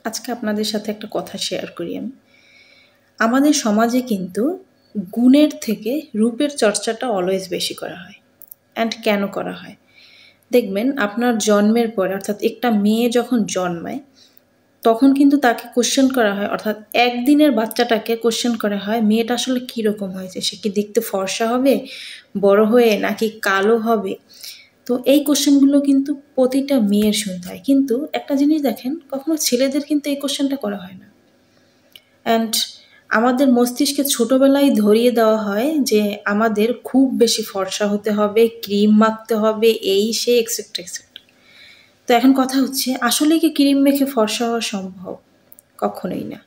আজকে আপনাদের সাথে একটা কথা শেয়ার করি আমি। আমাদের সমাজে কিন্তু গুণের থেকে রূপের চর্চাটা অলওয়েজ বেশি করা হয়। অ্যান্ড কেন করা হয়? দেখবেন আপনার জন্মের পরে অর্থাৎ একটা মেয়ে যখন জন্মায় তখন কিন্তু তাকে কোশ্চেন করা হয়, অর্থাৎ একদিনের বাচ্চাটাকে কোশ্চেন করা হয় মেয়েটা আসলে কীরকম হয়েছে, সে কি দেখতে ফর্সা হবে বড় হয়ে নাকি কালো হবে। তো এই কোশ্চেনগুলো কিন্তু প্রতিটা মেয়ের শুনতে হয়, কিন্তু একটা জিনিস দেখেন, কখনো ছেলেদের কিন্তু এই কোশ্চেনটা করা হয় না। অ্যান্ড আমাদের মস্তিষ্কে ছোটোবেলায় ধরিয়ে দেওয়া হয় যে আমাদের খুব বেশি ফর্সা হতে হবে, ক্রিম মাখতে হবে, এই সে এক্সেট্রা এক্সেট্রা। তো এখন কথা হচ্ছে, আসলে কি ক্রিম মেখে ফর্সা হওয়া সম্ভব? কখনোই না।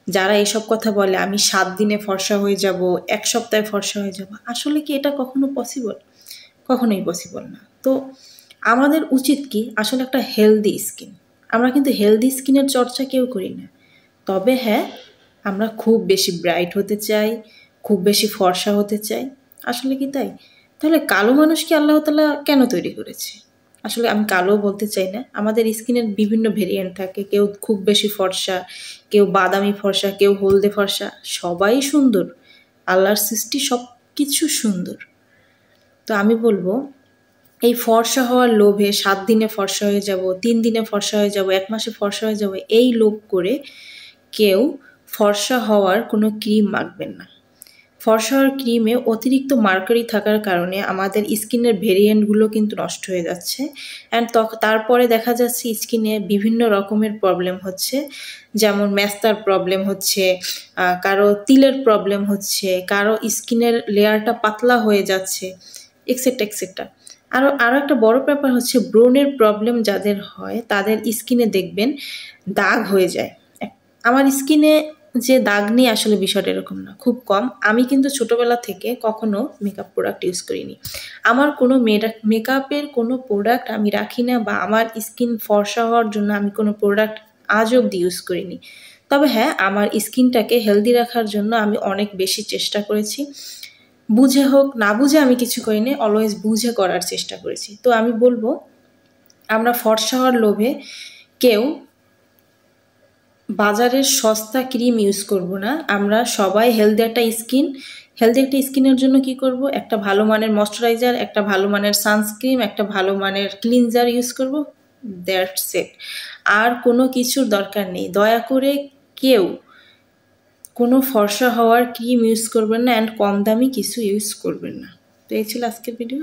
যারা এসব কথা বলে আমি 7 দিনে ফর্সা হয়ে যাব, 1 সপ্তাহে ফর্সা হয়ে যাব, আসলে কি এটা কখনো পসিবল? কখনোই পসিবল না। তো আমাদের উচিত কি আসলে একটা হেলদি স্কিন। আমরা কিন্তু হেলদি স্কিনের চর্চা কেউ করি না। তবে হ্যাঁ, আমরা খুব বেশি ব্রাইট হতে চাই, খুব বেশি ফর্সা হতে চাই। আসলে কি তাই? তাহলে কালো মানুষকে আল্লাহ তাআলা কেন তৈরি করেছে? আসলে আমি কালো বলতে চাই না। আমাদের স্কিনের বিভিন্ন ভেরিয়েন্ট থাকে। কেউ খুব বেশি ফর্সা, কেউ বাদামি ফর্সা, কেউ হলদে ফর্সা। সবাই সুন্দর। আল্লাহর সৃষ্টি সবকিছু সুন্দর। তো আমি বলবো, এই ফর্সা হওয়ার লোভে 7 দিনে ফর্সা হয়ে যাব, 3 দিনে ফর্সা হয়ে যাব, 1 মাসে ফর্সা হয়ে যাব, এই লোভ করে কেউ ফর্সা হওয়ার কোনো ক্রিম মাখবেন না। ফর্সা হওয়ার ক্রিমে অতিরিক্ত মার্কারি থাকার কারণে আমাদের স্কিনের ভেরিয়েন্টগুলো কিন্তু নষ্ট হয়ে যাচ্ছে। অ্যান্ড তারপরে দেখা যাচ্ছে স্কিনে বিভিন্ন রকমের প্রবলেম হচ্ছে, যেমন মেস্তার প্রবলেম হচ্ছে, কারো তিলের প্রবলেম হচ্ছে, কারো স্কিনের লেয়ারটা পাতলা হয়ে যাচ্ছে, এক্সেট্রা এক্সেট্রা। আরও একটা বড় ব্যাপার হচ্ছে, ব্রণের প্রবলেম যাদের হয় তাদের স্কিনে দেখবেন দাগ হয়ে যায়। আমার স্কিনে যে দাগ নেই আসলে বিষয়টা এরকম না, খুব কম। আমি কিন্তু ছোটোবেলা থেকে কখনো মেকআপ প্রোডাক্ট ইউজ করিনি। আমার কোনো মেকআপের কোনো প্রোডাক্ট আমি রাখি না, বা আমার স্কিন ফর্সা হওয়ার জন্য আমি কোনো প্রোডাক্ট আজ অবধি ইউজ করিনি। তবে হ্যাঁ, আমার স্কিনটাকে হেলদি রাখার জন্য আমি অনেক বেশি চেষ্টা করেছি। বুঝে হোক না বুঝে আমি কিছু করিনি, অলওয়েজ বুঝে করার চেষ্টা করেছি। তো আমি বলবো, আমরা ফর্সা হওয়ার লোভে কেউ বাজারের সস্তা ক্রিম ইউজ করব না। আমরা সবাই হেলদি একটা স্কিনের জন্য কি করব, একটা ভালো মানের ময়শ্চারাইজার, একটা ভালো মানের সানস্ক্রিন, একটা ভালো মানের ক্লিনজার ইউজ করব। That's it. আর কোনো কিছুর দরকার নেই। দয়া করে কেউ কোনো ফর্সা হওয়ার ক্রিম ইউজ করবেন না, অ্যান্ড কম দামি কিছু ইউজ করবেন না। তো এই ছিল আজকের ভিডিও।